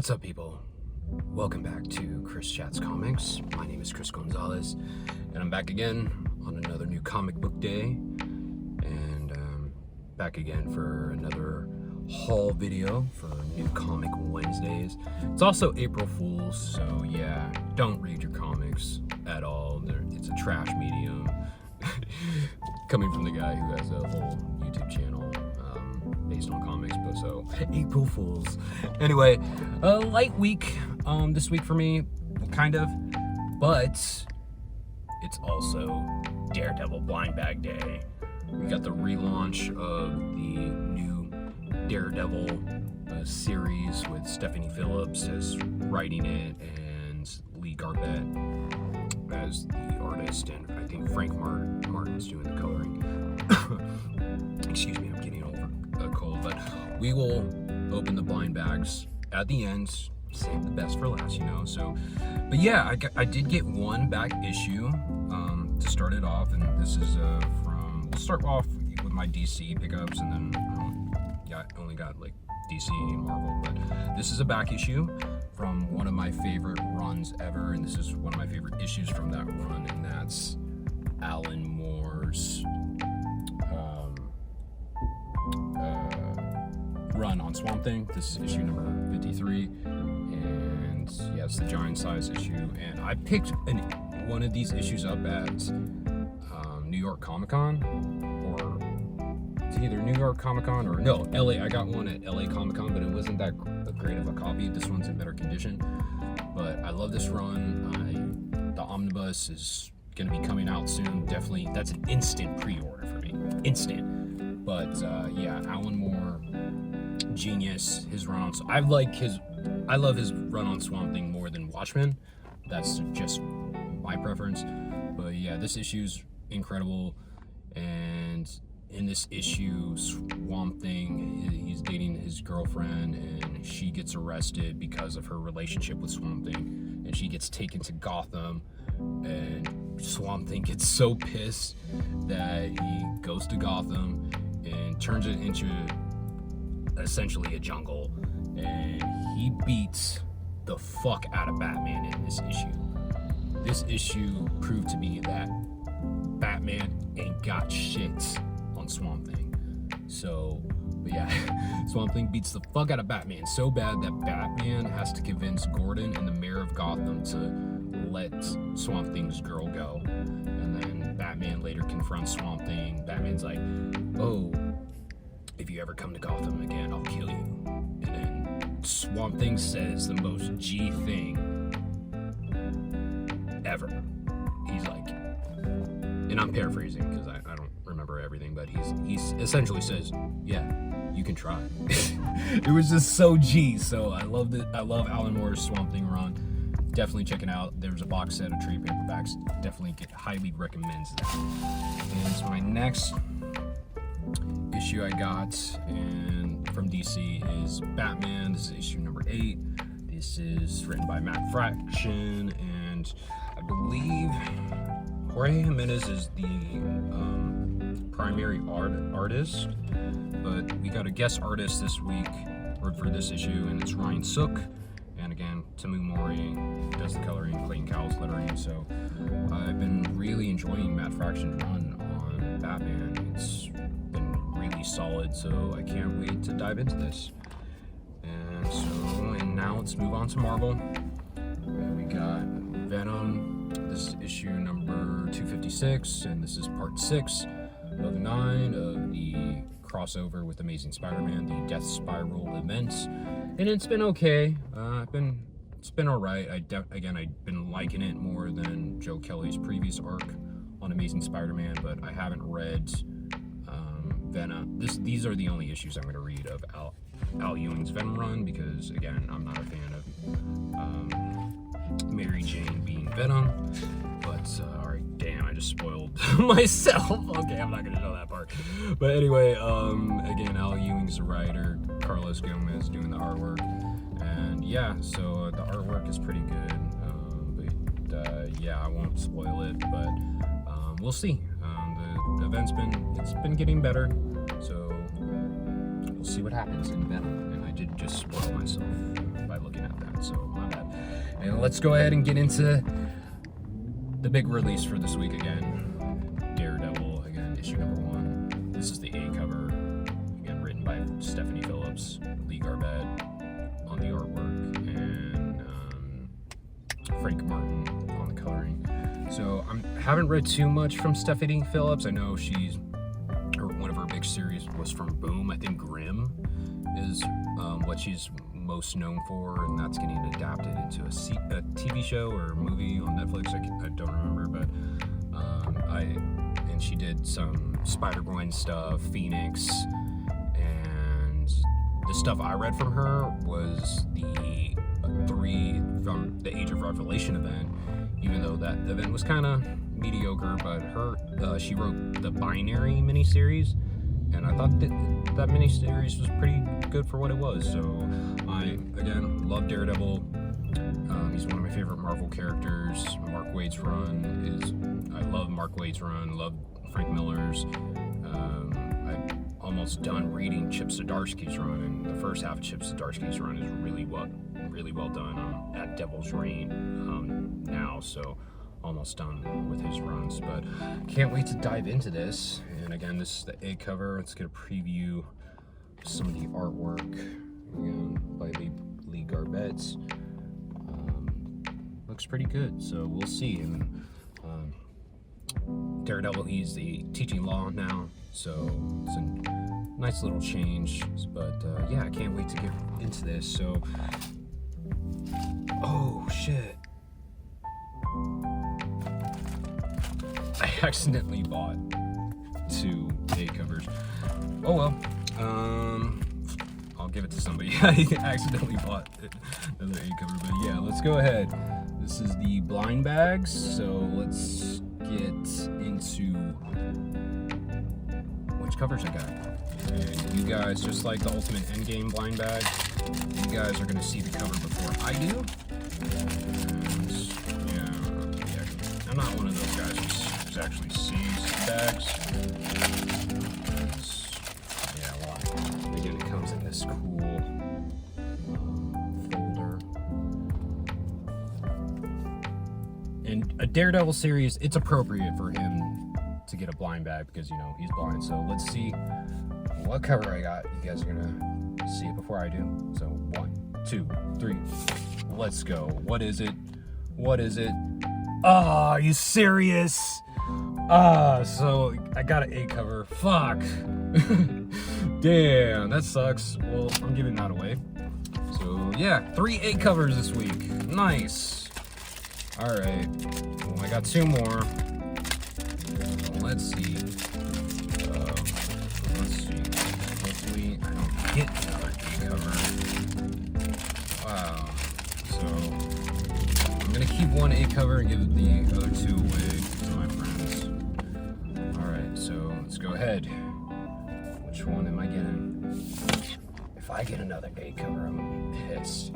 What's up, people? Welcome back to Chris Chats Comics. My name is Chris Gonzalez, and I'm back again on another new comic book day, and back again for another haul video for New Comic Wednesdays. It's also April Fool's, so yeah, don't read your comics at all. It's a trash medium. Coming from the guy who has a whole YouTube channel based on comics, but so April Fools. Anyway, a light week this week for me, kind of, but it's also Daredevil Blind Bag Day. We got the relaunch of the new Daredevil series with Stephanie Phillips as writing it and Lee Garbett as the artist, and I think Frank Martin's doing the coloring. Excuse me, I'm getting over a cold, but we will open the blind bags at the end, save the best for last, you know. So, but yeah, I did get one back issue to start it off, and this is we'll start off with my DC pickups, and then only got like DC and Marvel, but this is a back issue from one of my favorite runs ever, and this is one of my favorite issues from that run, and that's Alan Moore's run on Swamp Thing. This is issue number 53, and yeah, it's the giant size issue, and I picked one of these issues up at New York Comic Con, or it's either New York Comic Con or no, LA. I got one at LA Comic Con, but it wasn't that great of a copy. This one's in better condition, but I love this run. The omnibus is going to be coming out soon. Definitely, that's an instant pre-order for me. Instant. But yeah, Alan Moore, genius. His run on I love his run on Swamp Thing more than Watchmen. That's just my preference. But yeah, this issue's incredible, and in this issue, Swamp Thing, he's dating his girlfriend, and she gets arrested because of her relationship with Swamp Thing, and she gets taken to Gotham, and Swamp Thing gets so pissed that he goes to Gotham and turns it into essentially a jungle, and he beats the fuck out of Batman in this issue. This issue proved to me that Batman ain't got shit on Swamp Thing. So, but yeah, Swamp Thing beats the fuck out of Batman so bad that Batman has to convince Gordon and the mayor of Gotham to let Swamp Thing's girl go. And then Batman later confronts Swamp Thing. Batman's like, oh, if you ever come to Gotham again, I'll kill you. And then Swamp Thing says the most G thing ever. He's like, and I'm paraphrasing because I don't remember everything, but he essentially says, yeah, you can try. It was just so G. So I loved it. I love Alan Moore's Swamp Thing run. Definitely check it out. There's a box set of trade paperbacks. Definitely highly recommends that. And so my next issue I got and from DC is Batman. This is issue number 8. This is written by Matt Fraction, and I believe Jorge Jimenez is the primary artist, but we got a guest artist this week for this issue, and it's Ryan Sook. And again, Tamu Mori does the coloring, Clayton Cowles lettering. So I've been really enjoying Matt Fraction's run on Batman. It's been really solid, so I can't wait to dive into this. And now let's move on to Marvel. We got Venom. This is issue number 256, and this is part 6 of 9 of the crossover with Amazing Spider-Man, the Death Spiral events. And it's been okay. It's been all right. Again, I've been liking it more than Joe Kelly's previous arc on Amazing Spider-Man, but I haven't read Venom. These are the only issues I'm going to read of Al Ewing's Venom run, because again, I'm not a fan of Mary Jane being Venom. But alright, damn, I just spoiled myself. Okay, I'm not gonna show that part. But anyway, again, Al Ewing's the writer, Carlos Gomez doing the artwork, and yeah, so the artwork is pretty good. But yeah, I won't spoil it, but we'll see. The event's been getting better, so we'll see what happens in Venom. And I did just spoil myself by looking at that, so my bad. And let's go ahead and get into the big release for this week again. Daredevil, again, issue number 1. This is the A cover, again, written by Stephanie Phillips, Lee Garbett on the artwork, and Frank Martin on the coloring. So I haven't read too much from Stephanie Phillips. I know one of her big series was from Boom. I think Grimm is what she's most known for, and that's getting adapted into a TV show or movie on Netflix. I don't remember, but and she did some Spider-Gwen stuff, Phoenix, and the stuff I read from her was the 3 from the Age of Revelation event, even though that event was kind of mediocre, but she wrote the Binary miniseries, and I thought that miniseries was pretty good for what it was. So I, again, love Daredevil. He's one of my favorite Marvel characters. Mark Waid's run I love Mark Waid's run, love Frank Miller's. I'm almost done reading Chip Zdarsky's run, and the first half of Chip Zdarsky's run is really well done. I'm at Devil's Reign now, so almost done with his runs, but can't wait to dive into this. And again, this is the A cover. Let's get a preview of some of the artwork, again, by Lee Garbett. Looks pretty good, so we'll see. And Daredevil, he's teaching law now, so it's a nice little change. But yeah, I can't wait to get into this. So, oh shit, I accidentally bought 2 A covers. Oh well, I'll give it to somebody. I accidentally bought another A cover, but yeah, let's go ahead. This is the blind bags, so let's get into which covers I got. And you guys, just like the Ultimate Endgame blind bag, you guys are gonna see the cover before I do. And yeah, I'm not one of those guys who actually sees bags. Yeah, well, again, it comes in this cool folder. And a Daredevil series, it's appropriate for him to get a blind bag because, you know, he's blind. So let's see what cover I got. You guys are gonna see it before I do. So 1, 2, 3, let's go. What is it? What is it? Ah, are you serious? So I got an A cover. Fuck. Damn, that sucks. Well, I'm giving that away. So yeah, 3 A covers this week. Nice. All right. Well, I got 2 more. Let's see. Hopefully I don't get another A cover. Wow. So I'm gonna keep 1 A cover and give the other 2 away to my friends. All right. So let's go ahead. Which one am I getting? If I get another A cover, I'm gonna be pissed.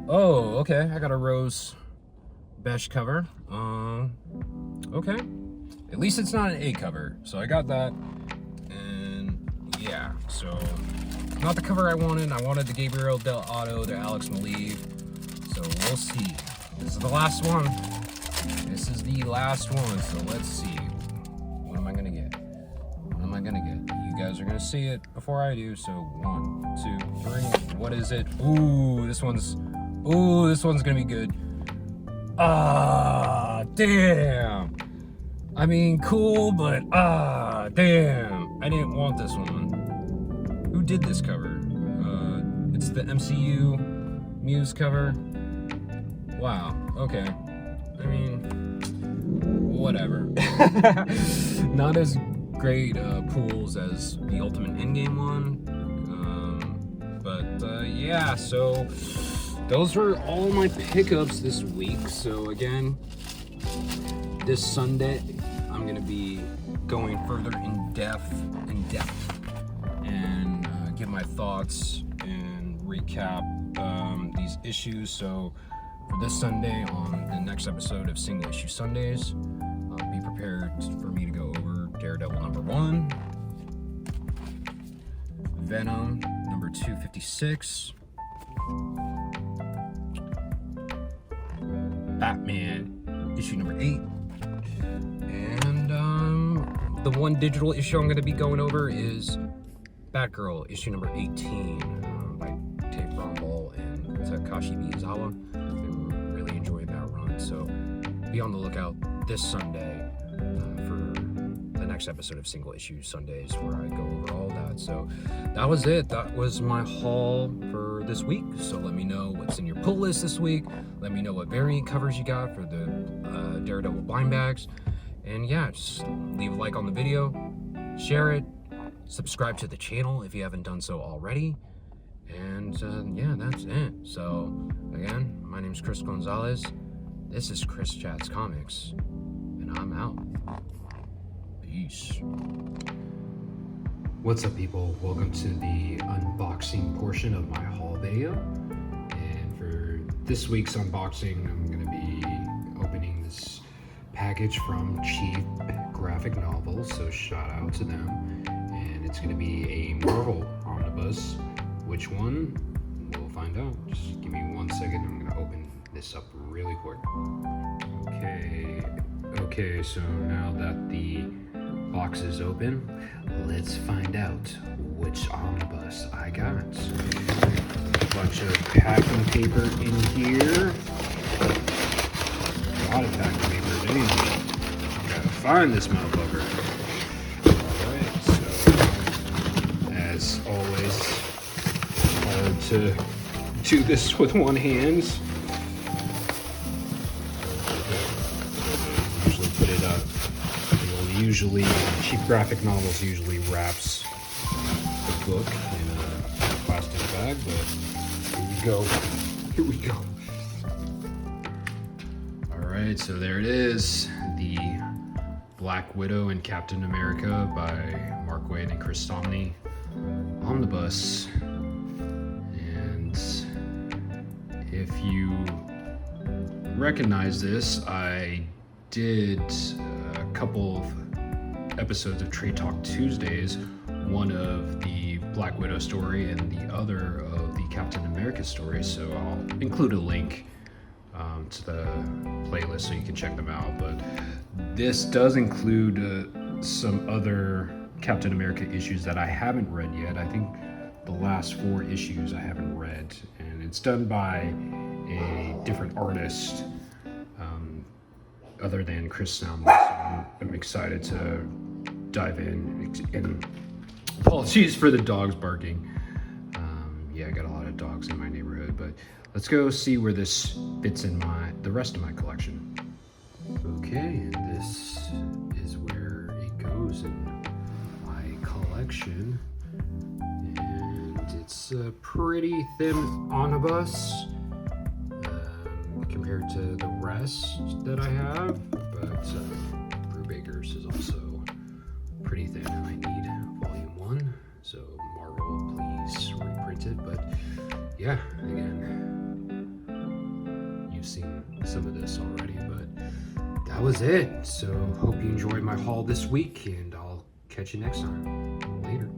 Oh, okay. I got a Rose Besh cover. Okay. At least it's not an A cover, so I got that. And yeah, so not the cover I wanted. I wanted the Gabriel Del Otto, the Alex Maleev. So we'll see. This is the last one. This is the last one. So let's see. What am I gonna get? What am I gonna get? You guys are gonna see it before I do. So 1, 2, 3. What is it? Ooh, this one's gonna be good. Ah, damn. I mean, cool, but damn. I didn't want this one. Who did this cover? It's the MCU Muse cover. Wow, okay. I mean, whatever. Not as great pools as the Ultimate Endgame one. But yeah, so those were all my pickups this week. So again, this Sunday, I'm gonna be going further in depth, and give my thoughts and recap these issues. So for this Sunday, on the next episode of Single Issue Sundays, be prepared for me to go over Daredevil number 1, Venom number 256, Batman issue number 8. And the one digital issue I'm going to be going over is Batgirl issue number 18 by Tate Bromball and Takashi Miyazawa. Been really enjoying that run, so be on the lookout this Sunday for the next episode of Single Issue Sundays, where I go over all that. So that was it. That was my haul for this week. So let me know what's in your pull list this week. Let me know what variant covers you got for the Daredevil blind bags. And yeah, just leave a like on the video, share it, subscribe to the channel if you haven't done so already. And yeah, that's it. So again, my name's Chris Gonzalez. This is Chris Chats Comics, and I'm out. Peace. What's up, people? Welcome to the unboxing portion of my haul video. And for this week's unboxing, I'm going to be opening this package from Cheap Graphic Novels, so shout out to them. And it's going to be a Marvel omnibus. Which one? We'll find out. Just give me 1 second. I'm going to open this up really quick. Okay, so now that the box is open, let's find out which omnibus I got. A bunch of packing paper in here. A lot of packing paper. Damn. Gotta find this motherfucker. Alright, so as always, hard to do this with one hand. Usually put it up. Usually, Cheap Graphic Novels usually wraps the book in a plastic bag, but here we go. Alright, so there it is. The Black Widow and Captain America by Mark Waid and Chris Omni omnibus. And if you recognize this, I did a couple of episodes of Trade Talk Tuesdays, one of the Black Widow story and the other of the Captain America story, so I'll include a link to the playlist so you can check them out. But this does include some other Captain America issues that I haven't read yet. I think the last 4 issues I haven't read, and it's done by a different artist other than Chris Omni. So I'm excited to dive in. And apologies for the dogs barking. Yeah, I got a lot of dogs in my neighborhood, but let's go see where this fits in the rest of my collection. Okay, and this is where it goes in my collection. And it's a pretty thin omnibus compared to the rest that I have, but Brubaker's is also pretty thin, and I need volume 1, so Marvel, please reprint it. But yeah, again, you've seen some of this already, but that was it. So hope you enjoyed my haul this week, and I'll catch you next time. Later.